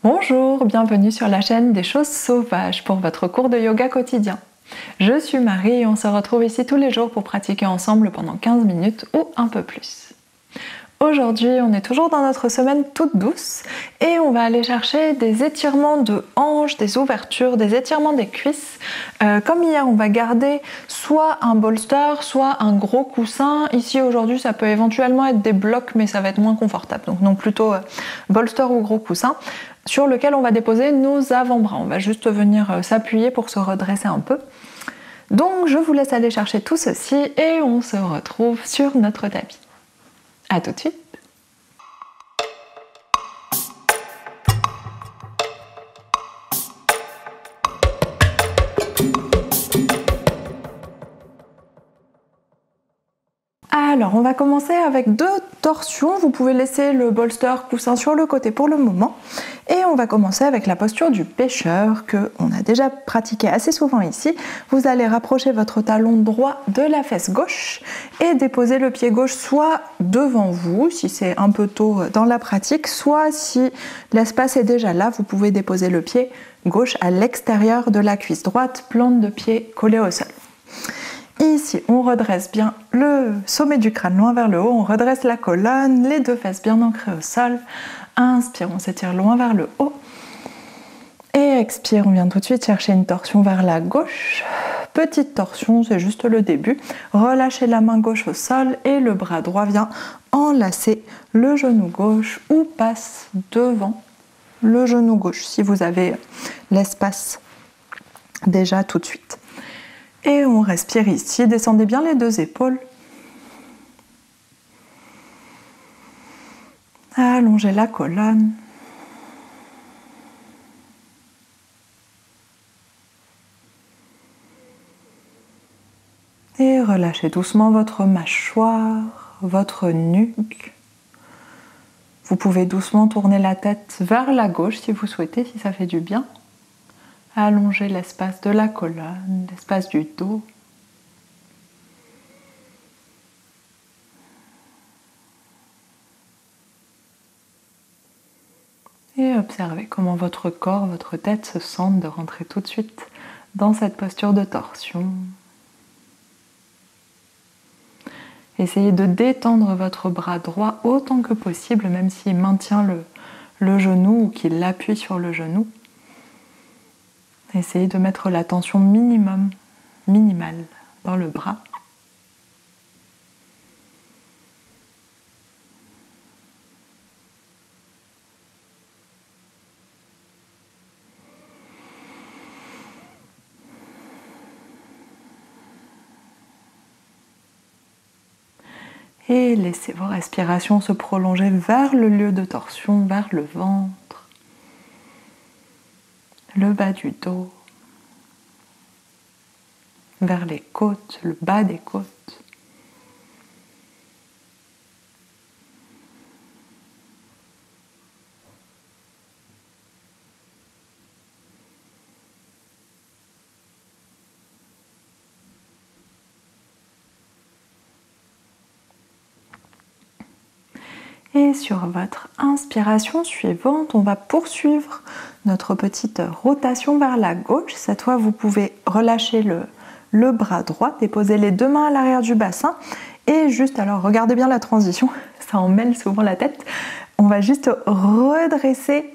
Bonjour, bienvenue sur la chaîne des choses sauvages pour votre cours de yoga quotidien. Je suis Marie et on se retrouve ici tous les jours pour pratiquer ensemble pendant 15 minutes ou un peu plus. Aujourd'hui, on est toujours dans notre semaine toute douce et on va aller chercher des étirements de hanches, des ouvertures, des étirements des cuisses. Comme hier, on va garder soit un bolster, soit un gros coussin. Ici, aujourd'hui, ça peut éventuellement être des blocs, mais ça va être moins confortable. Donc plutôt bolster ou gros coussin, sur lequel on va déposer nos avant-bras. On va juste venir s'appuyer pour se redresser un peu. Donc, je vous laisse aller chercher tout ceci et on se retrouve sur notre tapis. A tout de suite. Alors, on va commencer avec 2 torsions. Vous pouvez laisser le bolster coussin sur le côté pour le moment. Et on va commencer avec la posture du pêcheur qu'on a déjà pratiqué assez souvent ici. Vous allez rapprocher votre talon droit de la fesse gauche et déposer le pied gauche soit devant vous, si c'est un peu tôt dans la pratique, soit si l'espace est déjà là, vous pouvez déposer le pied gauche à l'extérieur de la cuisse droite, plante de pied collée au sol. Ici, on redresse bien le sommet du crâne loin vers le haut, on redresse la colonne, les 2 fesses bien ancrées au sol. Inspire, on s'étire loin vers le haut. Et expire, on vient tout de suite chercher une torsion vers la gauche. Petite torsion, c'est juste le début. Relâchez la main gauche au sol et le bras droit vient enlacer le genou gauche ou passe devant le genou gauche, si vous avez l'espace déjà tout de suite. Et on respire ici, descendez bien les 2 épaules. Allongez la colonne. Et relâchez doucement votre mâchoire, votre nuque. Vous pouvez doucement tourner la tête vers la gauche si vous souhaitez, si ça fait du bien. Allongez l'espace de la colonne, l'espace du dos. Et observez comment votre corps, votre tête se sentent de rentrer tout de suite dans cette posture de torsion. Essayez de détendre votre bras droit autant que possible, même s'il maintient le genou ou qu'il l'appuie sur le genou. Essayez de mettre la tension minimale dans le bras. Et laissez vos respirations se prolonger vers le lieu de torsion, vers le ventre, le bas du dos, vers les côtes, le bas des côtes. Et sur votre inspiration suivante, on va poursuivre notre petite rotation vers la gauche. Cette fois, vous pouvez relâcher le bras droit, déposer les 2 mains à l'arrière du bassin et juste, alors regardez bien la transition, ça en mêle souvent la tête. On va juste redresser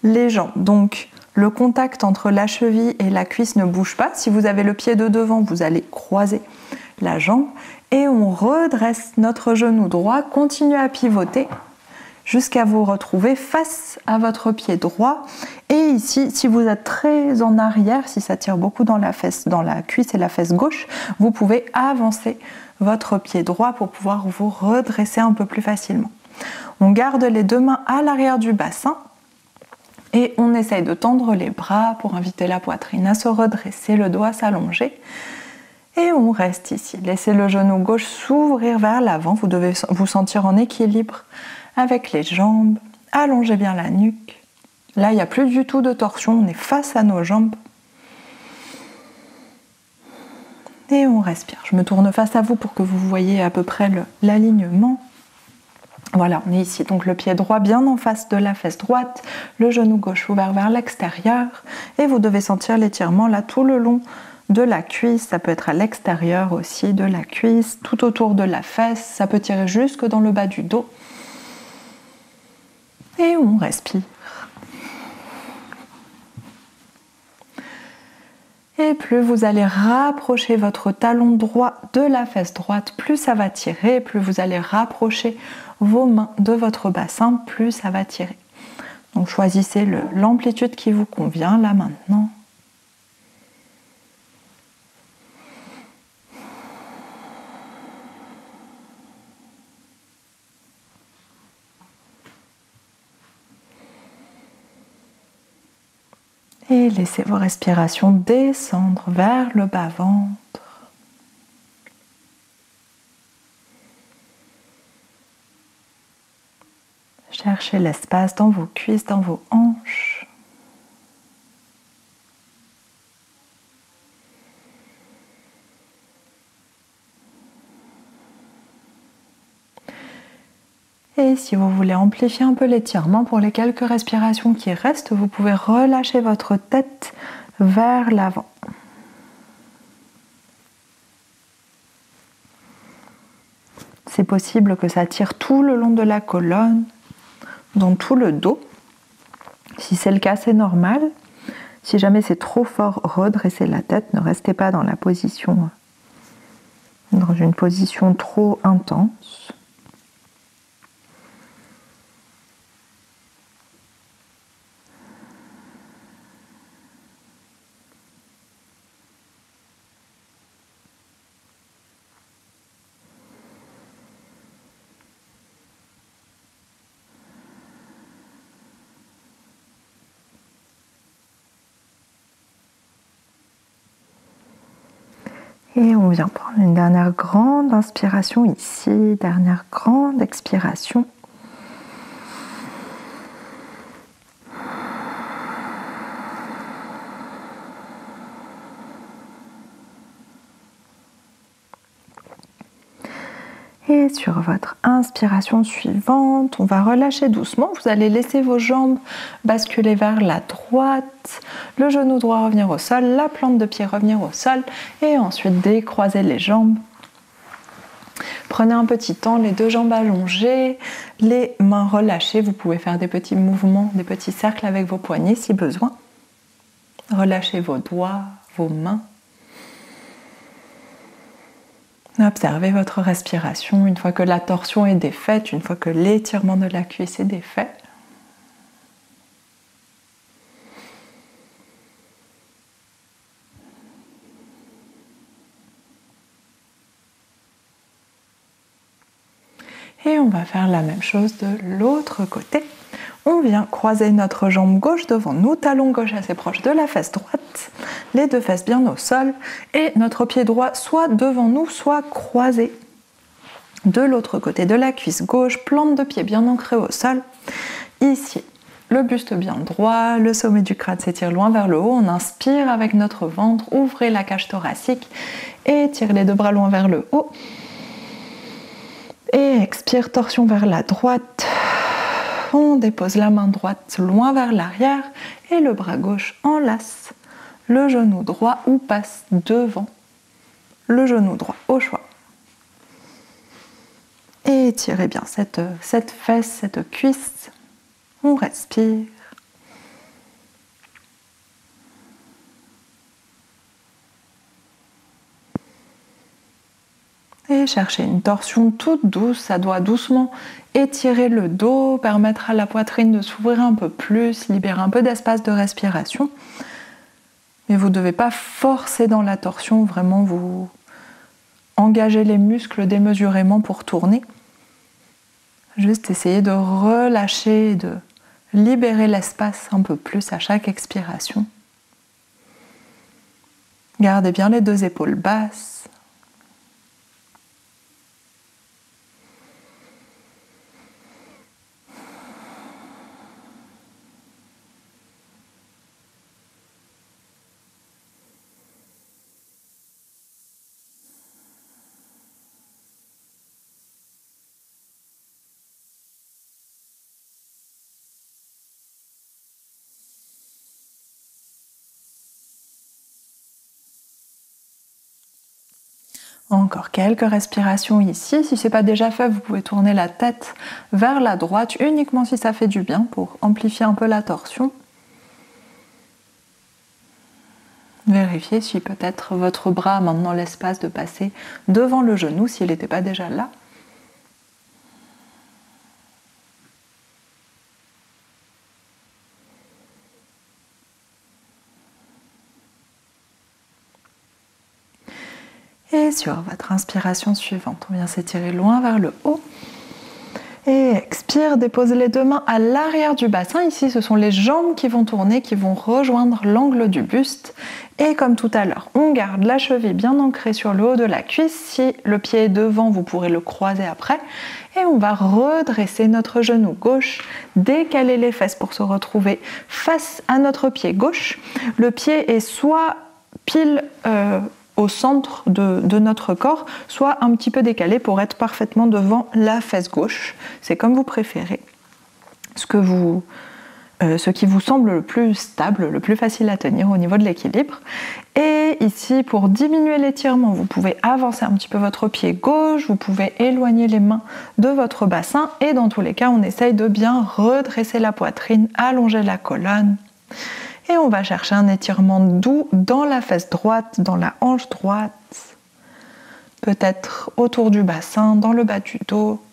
les jambes. Donc, le contact entre la cheville et la cuisse ne bouge pas. Si vous avez le pied de devant, vous allez croiser la jambe. Et on redresse notre genou droit, continuez à pivoter jusqu'à vous retrouver face à votre pied droit. Et ici, si vous êtes très en arrière, si ça tire beaucoup dans la cuisse et la fesse gauche, vous pouvez avancer votre pied droit pour pouvoir vous redresser un peu plus facilement. On garde les 2 mains à l'arrière du bassin et on essaye de tendre les bras pour inviter la poitrine à se redresser, le dos à s'allonger. Et on reste ici. Laissez le genou gauche s'ouvrir vers l'avant. Vous devez vous sentir en équilibre avec les jambes. Allongez bien la nuque. Là, il n'y a plus du tout de torsion. On est face à nos jambes. Et on respire. Je me tourne face à vous pour que vous voyez à peu près l'alignement. Voilà, on est ici. Donc le pied droit bien en face de la fesse droite, le genou gauche ouvert vers l'extérieur. Et vous devez sentir l'étirement là tout le long de la cuisse. Ça peut être à l'extérieur aussi de la cuisse, tout autour de la fesse. Ça peut tirer jusque dans le bas du dos. Et on respire. Et plus vous allez rapprocher votre talon droit de la fesse droite, plus ça va tirer, plus vous allez rapprocher vos mains de votre bassin, plus ça va tirer. Donc choisissez l'amplitude qui vous convient là maintenant. Et laissez vos respirations descendre vers le bas-ventre. Cherchez l'espace dans vos cuisses, dans vos hanches. Et si vous voulez amplifier un peu l'étirement pour les quelques respirations qui restent, vous pouvez relâcher votre tête vers l'avant. C'est possible que ça tire tout le long de la colonne, dans tout le dos. Si c'est le cas, c'est normal. Si jamais c'est trop fort, redressez la tête. Ne restez pas dans une position trop intense. Et on vient prendre une dernière grande inspiration ici, dernière grande expiration. Et sur votre inspiration suivante, on va relâcher doucement. Vous allez laisser vos jambes basculer vers la droite, le genou droit revenir au sol, la plante de pied revenir au sol et ensuite décroiser les jambes. Prenez un petit temps, les deux jambes allongées, les mains relâchées. Vous pouvez faire des petits mouvements, des petits cercles avec vos poignets si besoin. Relâchez vos doigts, vos mains. Observez votre respiration une fois que la torsion est défaite, une fois que l'étirement de la cuisse est défait. Et on va faire la même chose de l'autre côté. On vient croiser notre jambe gauche devant nous, talon gauche assez proche de la fesse droite, les deux fesses bien au sol et notre pied droit soit devant nous, soit croisé. De l'autre côté de la cuisse gauche, plante de pied bien ancrée au sol. Ici, le buste bien droit, le sommet du crâne s'étire loin vers le haut. On inspire avec notre ventre, ouvrez la cage thoracique et tire les deux bras loin vers le haut. Et expire, torsion vers la droite. On dépose la main droite loin vers l'arrière et le bras gauche enlace le genou droit ou passe devant le genou droit au choix. Et étirez bien cette fesse, cette cuisse. On respire. Et cherchez une torsion toute douce, ça doit doucement étirer le dos, permettre à la poitrine de s'ouvrir un peu plus, libérer un peu d'espace de respiration. Mais vous ne devez pas forcer dans la torsion, vraiment vous engagez les muscles démesurément pour tourner. Juste essayer de relâcher, de libérer l'espace un peu plus à chaque expiration. Gardez bien les deux épaules basses. Encore quelques respirations ici. Si ce n'est pas déjà fait, vous pouvez tourner la tête vers la droite, uniquement si ça fait du bien pour amplifier un peu la torsion. Vérifiez si peut-être votre bras a maintenant l'espace de passer devant le genou s'il n'était pas déjà là. Et sur votre inspiration suivante, on vient s'étirer loin vers le haut. Et expire, dépose les deux mains à l'arrière du bassin. Ici, ce sont les jambes qui vont tourner, qui vont rejoindre l'angle du buste. Et comme tout à l'heure, on garde la cheville bien ancrée sur le haut de la cuisse. Si le pied est devant, vous pourrez le croiser après. Et on va redresser notre genou gauche, décaler les fesses pour se retrouver face à notre pied gauche. Le pied est soit pile au centre de notre corps, soit un petit peu décalé pour être parfaitement devant la fesse gauche. C'est comme vous préférez. Ce qui vous semble le plus stable, le plus facile à tenir au niveau de l'équilibre. Et ici, pour diminuer l'étirement, vous pouvez avancer un petit peu votre pied gauche, vous pouvez éloigner les mains de votre bassin et dans tous les cas, on essaye de bien redresser la poitrine, allonger la colonne. Et on va chercher un étirement doux dans la fesse droite, dans la hanche droite, peut-être autour du bassin, dans le bas du dos.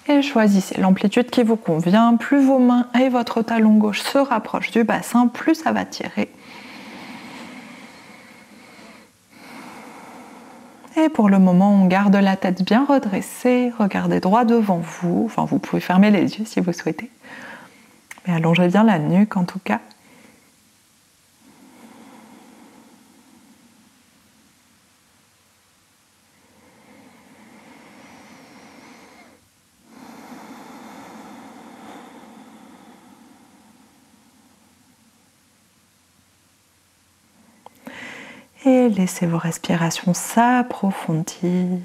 Et choisissez l'amplitude qui vous convient. Plus vos mains et votre talon gauche se rapprochent du bassin, plus ça va tirer. Et pour le moment, on garde la tête bien redressée, regardez droit devant vous. Enfin, vous pouvez fermer les yeux si vous souhaitez. Mais allongez bien la nuque en tout cas. Et laissez vos respirations s'approfondir.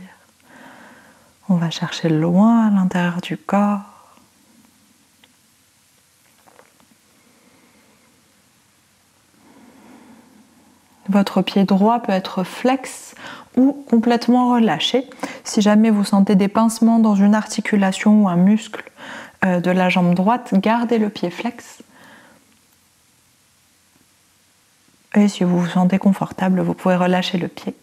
On va chercher loin à l'intérieur du corps. Votre pied droit peut être flex ou complètement relâché. Si jamais vous sentez des pincements dans une articulation ou un muscle de la jambe droite, gardez le pied flex. Et si vous vous sentez confortable, vous pouvez relâcher le pied.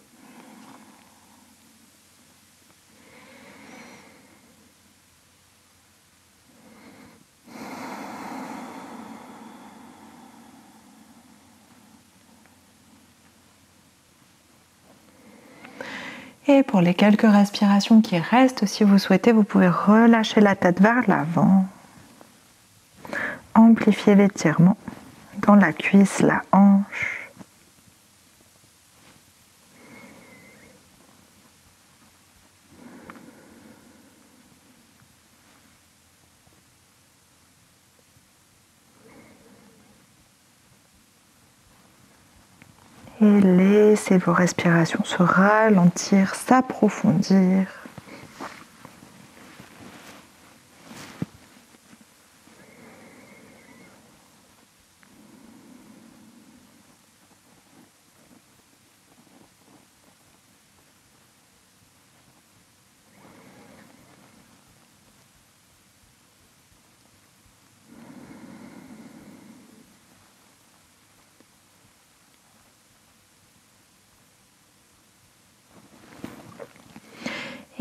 Et pour les quelques respirations qui restent, si vous souhaitez, vous pouvez relâcher la tête vers l'avant. Amplifier l'étirement dans la cuisse, la hanche. Et laissez vos respirations se ralentir, s'approfondir.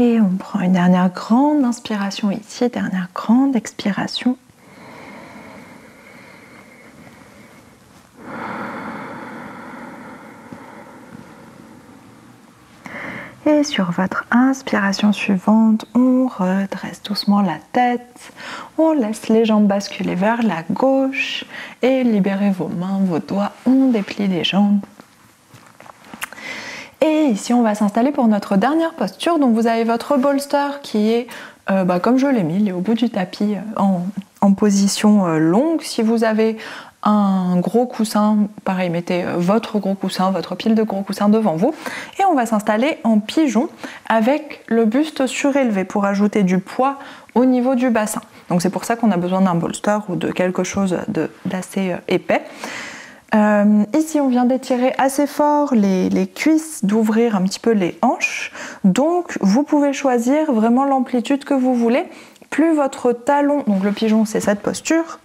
Et on prend une dernière grande inspiration ici, dernière grande expiration. Et sur votre inspiration suivante, on redresse doucement la tête, on laisse les jambes basculer vers la gauche et libérez vos mains, vos doigts, on déplie les jambes. Et ici, on va s'installer pour notre dernière posture. Donc, vous avez votre bolster qui est, comme je l'ai mis, il est au bout du tapis en position longue. Si vous avez un gros coussin, pareil, mettez votre gros coussin, votre pile de gros coussins devant vous. Et on va s'installer en pigeon avec le buste surélevé pour ajouter du poids au niveau du bassin. Donc, c'est pour ça qu'on a besoin d'un bolster ou de quelque chose d'assez épais. Ici, on vient d'étirer assez fort les cuisses, d'ouvrir un petit peu les hanches. Donc, vous pouvez choisir vraiment l'amplitude que vous voulez. Plus votre talon, donc le pigeon, c'est cette posture.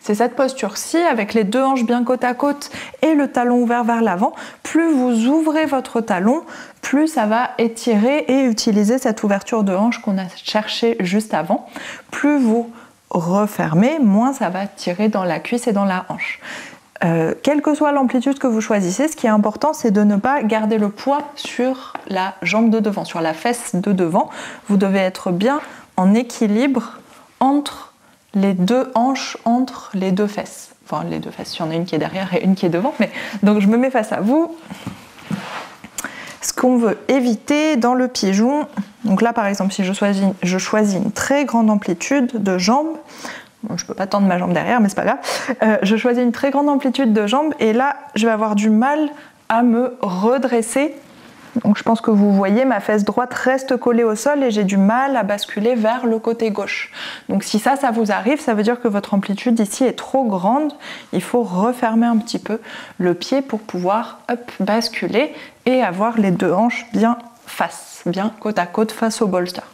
C'est cette posture-ci, avec les deux hanches bien côte à côte et le talon ouvert vers l'avant. Plus vous ouvrez votre talon, plus ça va étirer et utiliser cette ouverture de hanche qu'on a cherché juste avant. Plus vous refermez, moins ça va tirer dans la cuisse et dans la hanche. Quelle que soit l'amplitude que vous choisissez, ce qui est important, c'est de ne pas garder le poids sur la jambe de devant, sur la fesse de devant. Vous devez être bien en équilibre entre les deux hanches, entre les deux fesses. Enfin, les deux fesses, il y en a une qui est derrière et une qui est devant. Mais... Donc, je me mets face à vous. Ce qu'on veut éviter dans le pigeon, donc là, par exemple, si je choisis une très grande amplitude de jambes, bon, je ne peux pas tendre ma jambe derrière, mais c'est pas grave. Je choisis une très grande amplitude de jambes et là, je vais avoir du mal à me redresser. Donc je pense que vous voyez, ma fesse droite reste collée au sol et j'ai du mal à basculer vers le côté gauche. Donc si ça vous arrive, ça veut dire que votre amplitude ici est trop grande. Il faut refermer un petit peu le pied pour pouvoir basculer et avoir les deux hanches bien face, bien côte à côte face au bolster.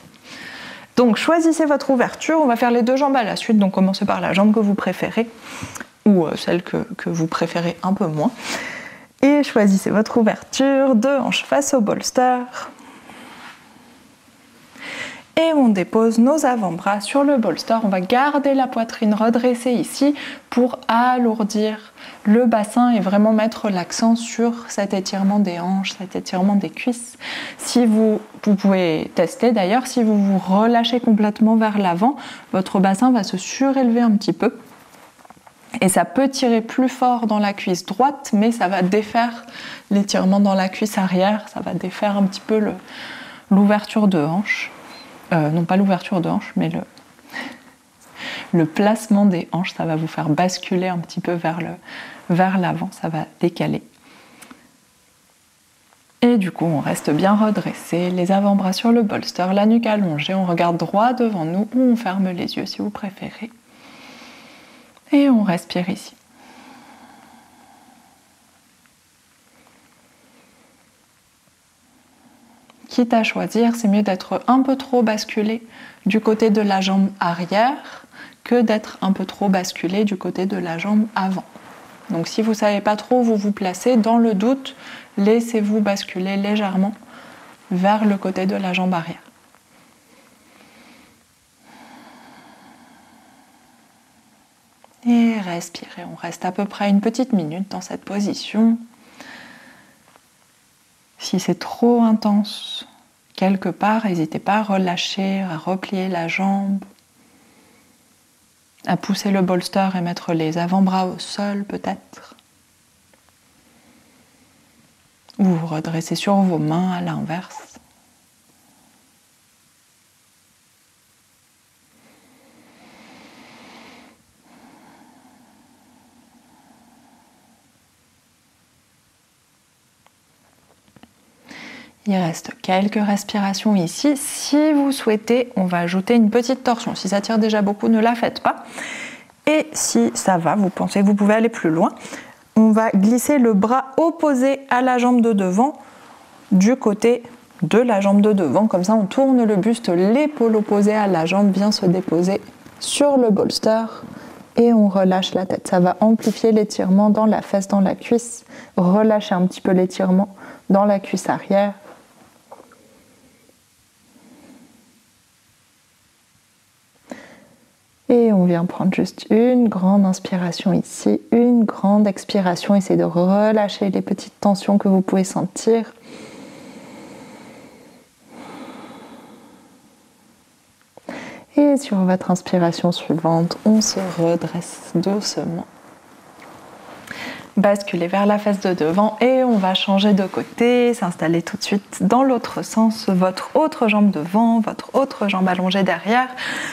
Donc choisissez votre ouverture, on va faire les deux jambes à la suite, donc commencez par la jambe que vous préférez, ou celle que vous préférez un peu moins. Et choisissez votre ouverture, deux hanches face au bolster. Et on dépose nos avant-bras sur le bolster. On va garder la poitrine redressée ici pour alourdir le bassin et vraiment mettre l'accent sur cet étirement des hanches, cet étirement des cuisses. Si vous pouvez tester d'ailleurs, si vous vous relâchez complètement vers l'avant, votre bassin va se surélever un petit peu. Et ça peut tirer plus fort dans la cuisse droite, mais ça va défaire l'étirement dans la cuisse arrière, ça va défaire un petit peu l'ouverture de hanche. Non pas l'ouverture de hanche, mais le placement des hanches, ça va vous faire basculer un petit peu vers l'avant, ça va décaler. Et du coup, on reste bien redressé, les avant-bras sur le bolster, la nuque allongée, on regarde droit devant nous ou on ferme les yeux si vous préférez. Et on respire ici. Quitte à choisir, c'est mieux d'être un peu trop basculé du côté de la jambe arrière que d'être un peu trop basculé du côté de la jambe avant. Donc si vous ne savez pas trop où vous vous placez, dans le doute, laissez-vous basculer légèrement vers le côté de la jambe arrière. Et respirez, on reste à peu près une petite minute dans cette position. Si c'est trop intense quelque part, n'hésitez pas à relâcher, à replier la jambe, à pousser le bolster et mettre les avant-bras au sol peut-être. Ou vous redressez sur vos mains à l'inverse. Il reste quelques respirations ici. Si vous souhaitez, on va ajouter une petite torsion. Si ça tire déjà beaucoup, ne la faites pas. Et si ça va, vous pensez que vous pouvez aller plus loin, on va glisser le bras opposé à la jambe de devant du côté de la jambe de devant. Comme ça, on tourne le buste, l'épaule opposée à la jambe vient se déposer sur le bolster et on relâche la tête. Ça va amplifier l'étirement dans la fesse, dans la cuisse. Relâchez un petit peu l'étirement dans la cuisse arrière. Et on vient prendre juste une grande inspiration ici, une grande expiration. Essayez de relâcher les petites tensions que vous pouvez sentir. Et sur votre inspiration suivante, on se redresse doucement. Basculez vers la face de devant et on va changer de côté, s'installer tout de suite dans l'autre sens, votre autre jambe devant, votre autre jambe allongée derrière.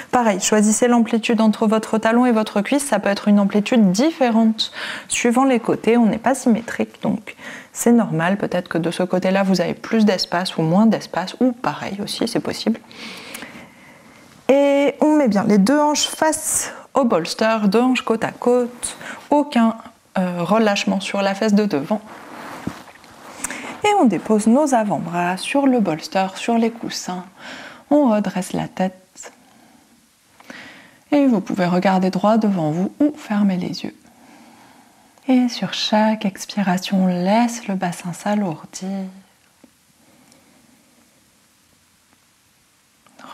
Pareil, choisissez l'amplitude entre votre talon et votre cuisse, ça peut être une amplitude différente suivant les côtés, on n'est pas symétrique, donc c'est normal, peut-être que de ce côté-là vous avez plus d'espace ou moins d'espace, ou pareil aussi, c'est possible. Et on met bien les deux hanches face au bolster, deux hanches côte à côte, aucun relâchement sur la fesse de devant. Et on dépose nos avant-bras sur le bolster, sur les coussins. On redresse la tête. Et vous pouvez regarder droit devant vous ou fermer les yeux. Et sur chaque expiration, laisse le bassin s'alourdir.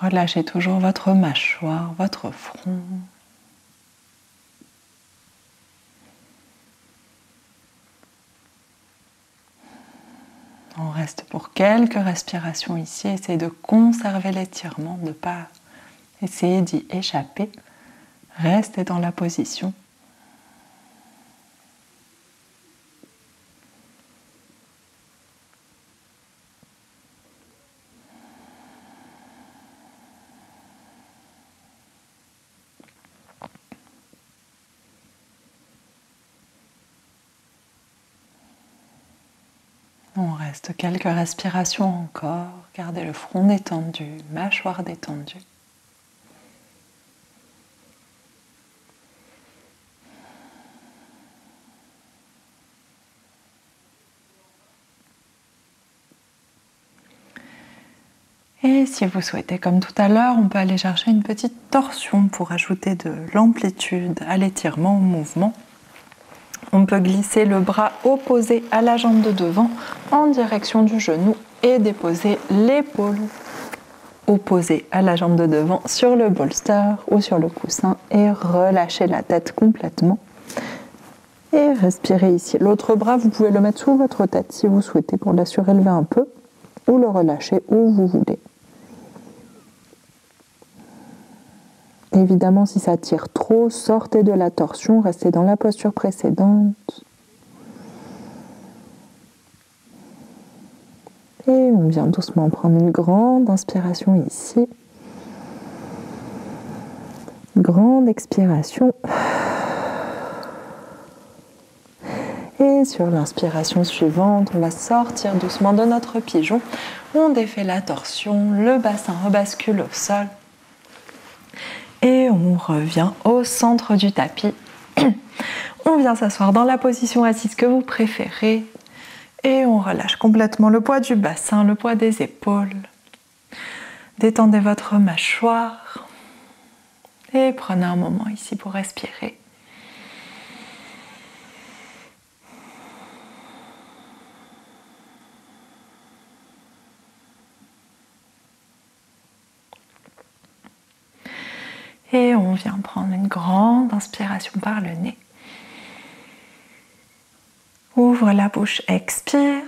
Relâchez toujours votre mâchoire, votre front. On reste pour quelques respirations ici. Essayez de conserver l'étirement, de ne pas essayer d'y échapper. Restez dans la position. On reste quelques respirations encore. Gardez le front détendu, mâchoire détendue. Et si vous souhaitez, comme tout à l'heure, on peut aller chercher une petite torsion pour ajouter de l'amplitude à l'étirement, au mouvement. On peut glisser le bras opposé à la jambe de devant en direction du genou et déposer l'épaule opposée à la jambe de devant sur le bolster ou sur le coussin et relâcher la tête complètement. Et respirez ici. L'autre bras, vous pouvez le mettre sous votre tête si vous souhaitez pour la surélever un peu ou le relâcher où vous voulez. Évidemment, si ça tire trop, sortez de la torsion, restez dans la posture précédente. Et on vient doucement prendre une grande inspiration ici. Grande expiration. Et sur l'inspiration suivante, on va sortir doucement de notre pigeon. On défait la torsion, le bassin rebascule au sol. Et on revient au centre du tapis. On vient s'asseoir dans la position assise que vous préférez. Et on relâche complètement le poids du bassin, le poids des épaules. Détendez votre mâchoire. Et prenez un moment ici pour respirer. Et on vient prendre une grande inspiration par le nez. Ouvre la bouche, expire.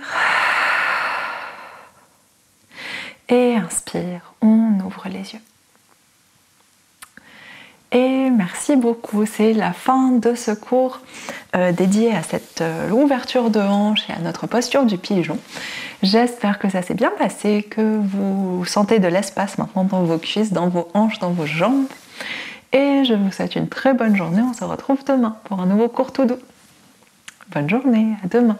Et inspire, on ouvre les yeux. Et merci beaucoup, c'est la fin de ce cours dédié à cette ouverture de hanche et à notre posture du pigeon. J'espère que ça s'est bien passé, que vous sentez de l'espace maintenant dans vos cuisses, dans vos hanches, dans vos jambes. Et je vous souhaite une très bonne journée. On se retrouve demain pour un nouveau cours tout doux. Bonne journée, à demain.